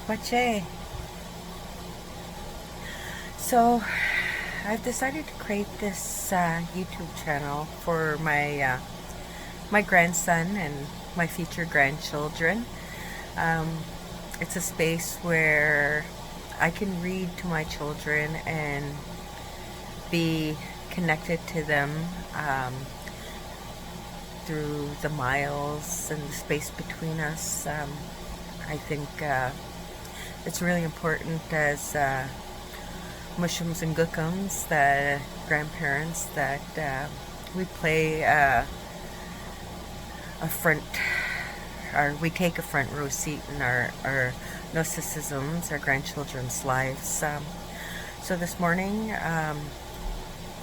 ᓅ시시바체. So I've decided to create this YouTube channel for my grandson and my future grandchildren. It's a space where I can read to my children and be connected to them through the miles and the space between us. I think it's really important as ᓅ시시ᒼs and Gookums, the grandparents, that we play a front, or we take a front row seat in our nôsisim, our grandchildren's lives. So this morning,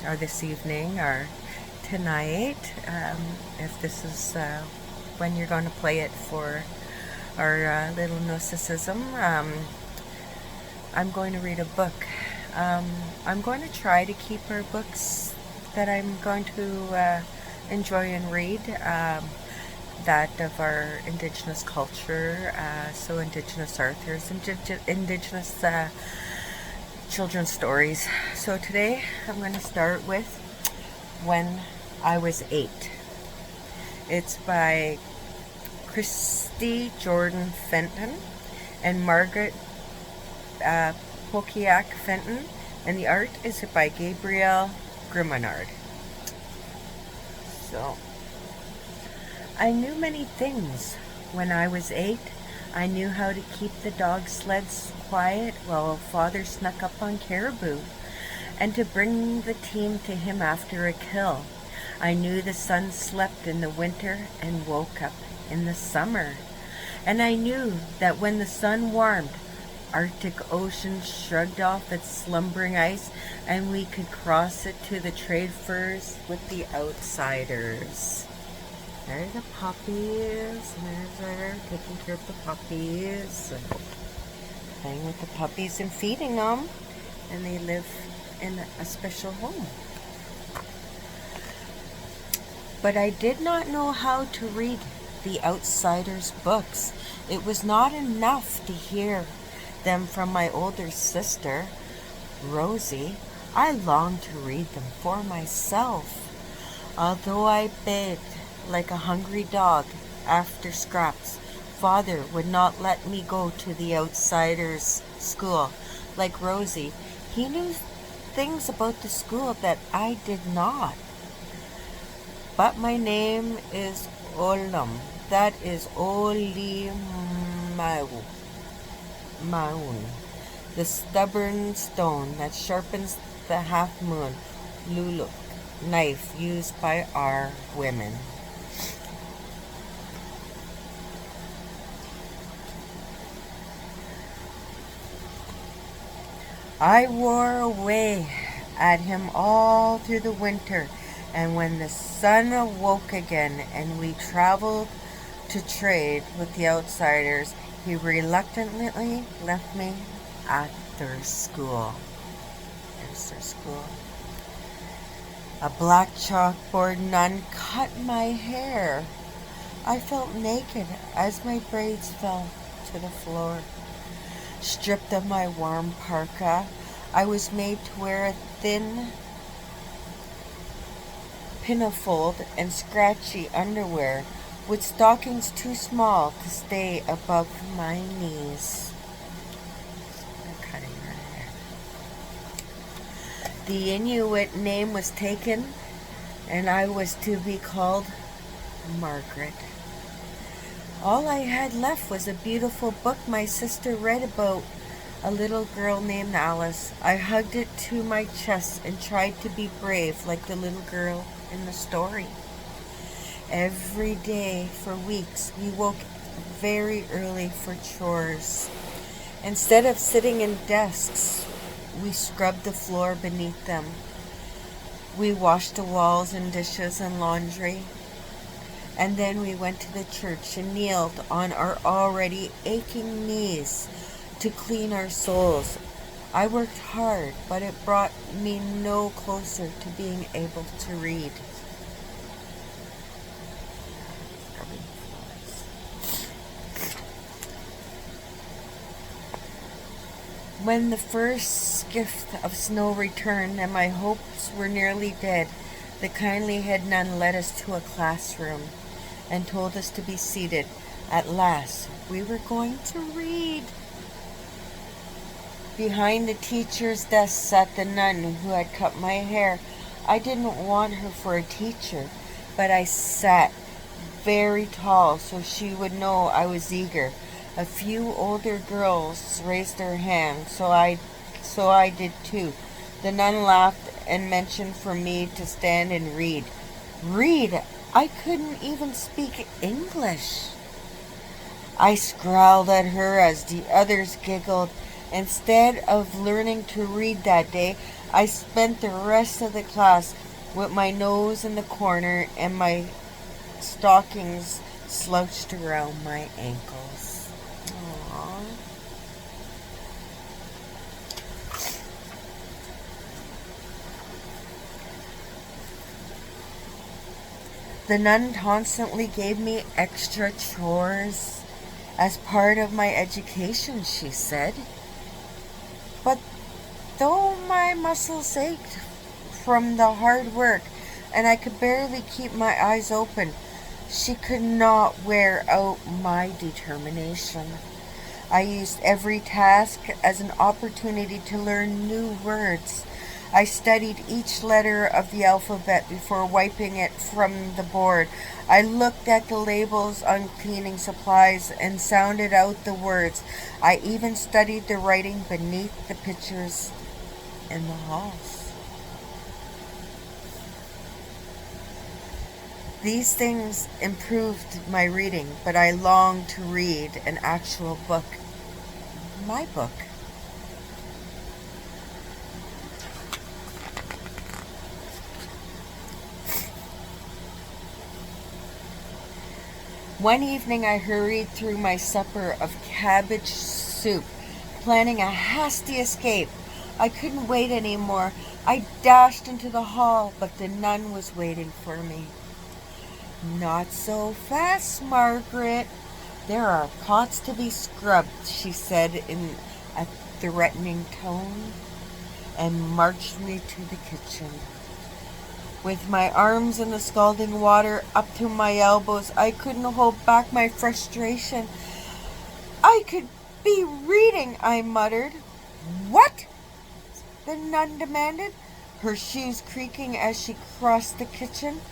or this evening, or tonight, if this is when you're going to play it for our little nôsisim, I'm going to read a book. I'm going to try to keep our books that I'm going to enjoy and read, that of our Indigenous culture, so Indigenous authors, Indigenous children's stories. So today I'm going to start with When I Was 8. It's by Christy Jordan Fenton and Margaret Pokiak Fenton, and the art is by Gabrielle Grimonard. So, I knew many things when I was 8. I knew how to keep the dog sleds quiet while father snuck up on caribou, and to bring the team to him after a kill. I knew the sun slept in the winter and woke up in the summer. And I knew that when the sun warmed, Arctic Ocean shrugged off its slumbering ice, and we could cross it to the trade furs with the outsiders. There's the puppies, and there's our taking care of the puppies, and playing with the puppies and feeding them, and they live in a special home. But I did not know how to read the outsiders' books. It was not enough to hear them from my older sister, Rosie. I longed to read them for myself. Although I begged like a hungry dog after scraps, father would not let me go to the outsiders' school. Like Rosie, he knew things about the school that I did not. But my name is Olam. That is Oli Maun, the stubborn stone that sharpens the half-moon luluk knife used by our women. I wore away at him all through the winter, and when the sun awoke again and we traveled to trade with the outsiders, he reluctantly left me at their school. There's their school. A black chalkboard nun cut my hair. I felt naked as my braids fell to the floor. Stripped of my warm parka, I was made to wear a thin pinafore and scratchy underwear, with stockings too small to stay above my knees. Cutting her hair. The Inuit name was taken, and I was to be called Margaret. All I had left was a beautiful book my sister read about a little girl named Alice. I hugged it to my chest and tried to be brave like the little girl in the story. Every day for weeks, we woke very early for chores. Instead of sitting in desks, we scrubbed the floor beneath them. We washed the walls and dishes and laundry. And then we went to the church and kneeled on our already aching knees to clean our souls. I worked hard, but it brought me no closer to being able to read. When the first skiff of snow returned and my hopes were nearly dead, the kindly head nun led us to a classroom and told us to be seated. At last, we were going to read. Behind the teacher's desk sat the nun who had cut my hair. I didn't want her for a teacher, but I sat very tall so she would know I was eager. A few older girls raised their hands, so I did too. The nun laughed and motioned for me to stand and read. Read? I couldn't even speak English. I scowled at her as the others giggled. Instead of learning to read that day, I spent the rest of the class with my nose in the corner and my stockings slouched around my ankles. Aww. The nun constantly gave me extra chores as part of my education, she said. But though my muscles ached from the hard work and I could barely keep my eyes open, she could not wear out my determination. I used every task as an opportunity to learn new words. I studied each letter of the alphabet before wiping it from the board. I looked at the labels on cleaning supplies and sounded out the words. I even studied the writing beneath the pictures in the halls. These things improved my reading, but I longed to read an actual book. My book. One evening I hurried through my supper of cabbage soup, planning a hasty escape. I couldn't wait anymore. I dashed into the hall, but the nun was waiting for me. Not so fast, Margaret. There are pots to be scrubbed, she said in a threatening tone, and marched me to the kitchen. With my arms in the scalding water up to my elbows, I couldn't hold back my frustration. I could be reading, I muttered. What? The nun demanded, her shoes creaking as she crossed the kitchen.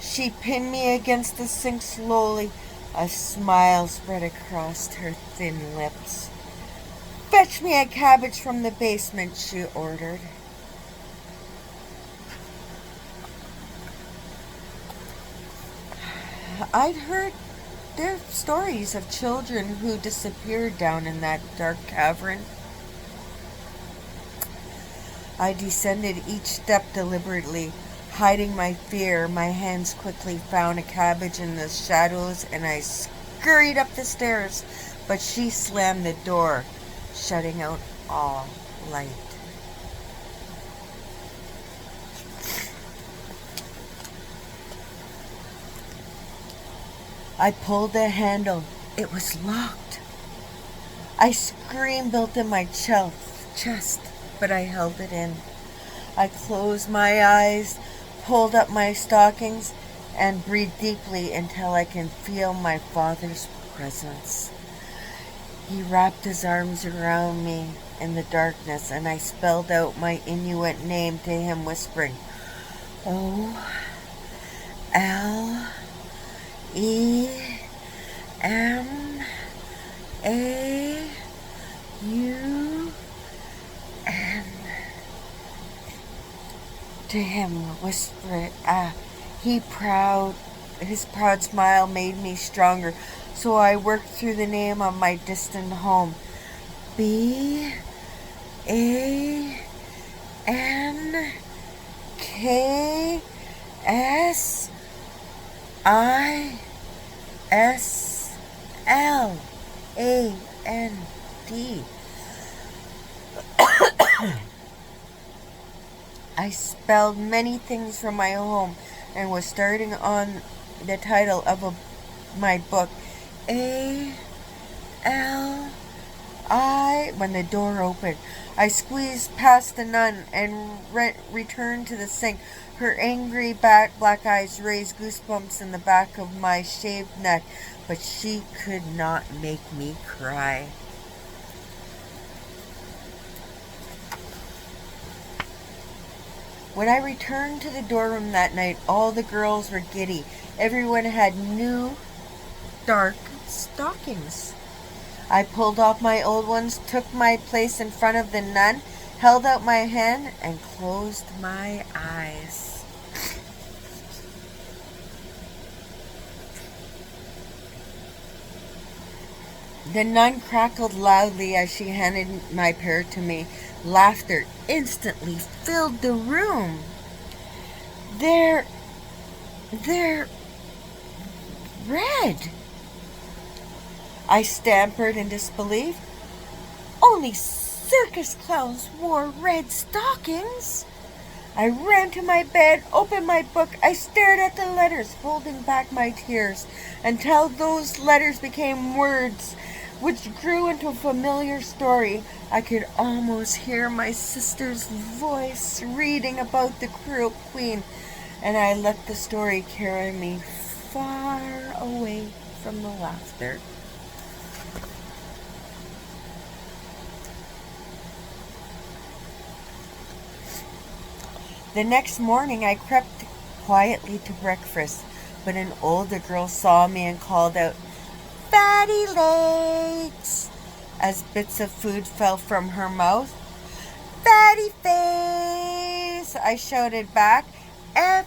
She pinned me against the sink slowly. A smile spread across her thin lips. Fetch me a cabbage from the basement, she ordered. I'd heard there are stories of children who disappeared down in that dark cavern. I descended each step deliberately, hiding my fear. My hands quickly found a cabbage in the shadows, and I scurried up the stairs, but she slammed the door, shutting out all light. I pulled the handle. It was locked. I screamed built in my chest, but I held it in. I closed my eyes, pulled up my stockings, and breathed deeply until I can feel my father's presence. He wrapped his arms around me in the darkness, and I spelled out my Inuit name to him, whispering, O-L-E-M-A-U-N. To him, whispered, his proud smile made me stronger, so I worked through the name of my distant home. BANKSISLAND. I spelled many things from my home and was starting on the title of my book, ALISLAND. When the door opened, I squeezed past the nun and returned to the sink. Her angry black eyes raised goosebumps in the back of my shaved neck, but she could not make me cry. When I returned to the dorm that night, all the girls were giddy. Everyone had new, dark stockings. I pulled off my old ones, took my place in front of the nun, held out my hand, and closed my eyes. The nun crackled loudly as she handed my pair to me. Laughter instantly filled the room. They're red. I stammered in disbelief. Only circus clowns wore red stockings. I ran to my bed, opened my book. I stared at the letters, holding back my tears, until those letters became words, which grew into a familiar story. I could almost hear my sister's voice reading about the cruel queen, and I let the story carry me far away from the laughter. The next morning I crept quietly to breakfast, but an older girl saw me and called out, "Fatty legs," as bits of food fell from her mouth. "Fatty face," I shouted back. "F-A-T-T."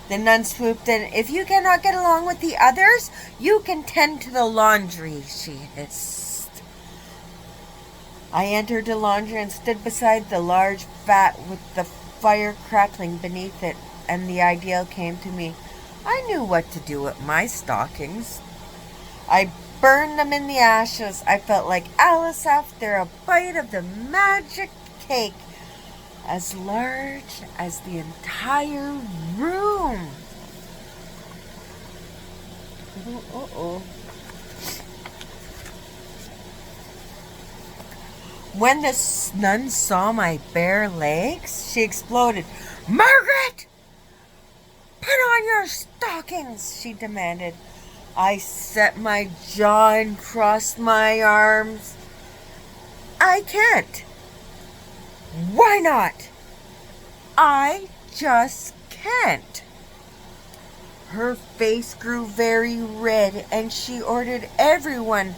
The nun swooped in. "If you cannot get along with the others, you can tend to the laundry," she hissed. I entered the laundry and stood beside the large vat with the fire crackling beneath it, and the idea came to me. I knew what to do with my stockings. I burned them in the ashes. I felt like Alice after a bite of the magic cake, as large as the entire room. Uh-oh. When the nun saw my bare legs, she exploded. "Margaret! Put on your stockings," she demanded. I set my jaw and crossed my arms. "I can't." "Why not?" "I just can't." Her face grew very red, and she ordered everyone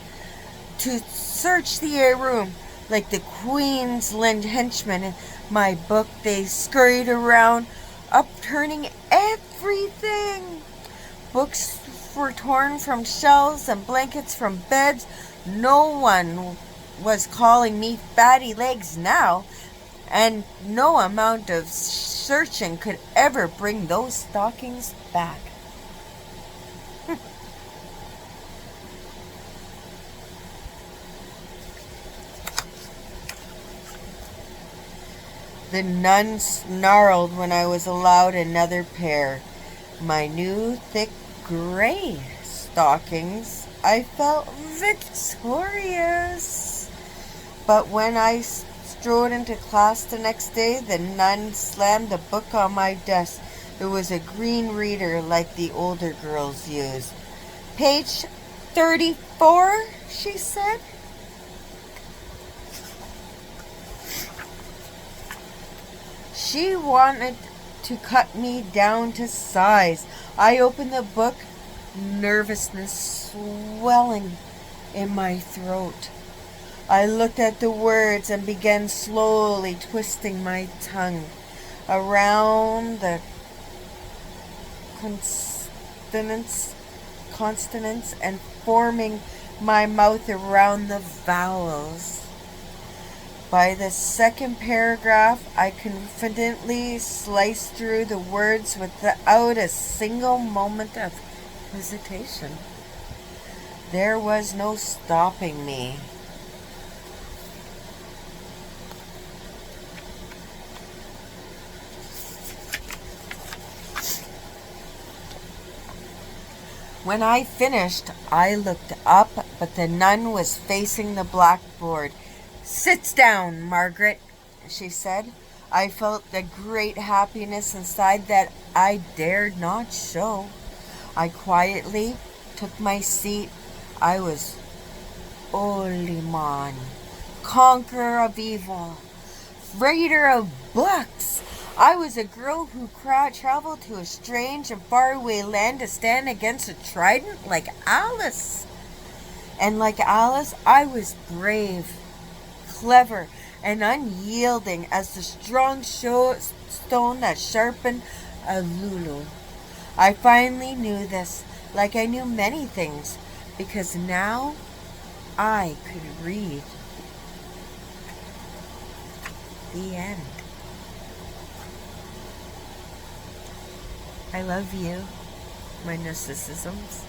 to search the room. Like the Queen's henchmen in my book, they scurried around, upturning everything. Books were torn from shelves and blankets from beds. No one was calling me fatty legs now, and no amount of searching could ever bring those stockings back. The nun snarled when I was allowed another pair. My new thick gray stockings. I felt victorious. But when I strode into class the next day, the nun slammed a book on my desk. It was a green reader like the older girls used. "Page 34, she said. She wanted to cut me down to size. I opened the book, nervousness swelling in my throat. I looked at the words and began slowly twisting my tongue around the consonants and forming my mouth around the vowels. By the second paragraph, I confidently sliced through the words without a single moment of hesitation. There was no stopping me. When I finished, I looked up, but the nun was facing the blackboard. "Sit down, Margaret," she said. I felt a great happiness inside that I dared not show. I quietly took my seat. I was Oliman, conqueror of evil, raider of books. I was a girl who traveled to a strange and faraway land to stand against a trident like Alice. And like Alice, I was brave, clever, and unyielding as the strong stone that sharpened a lulu. I finally knew this, like I knew many things, because now I could read. The end. I love you, my nôsisims.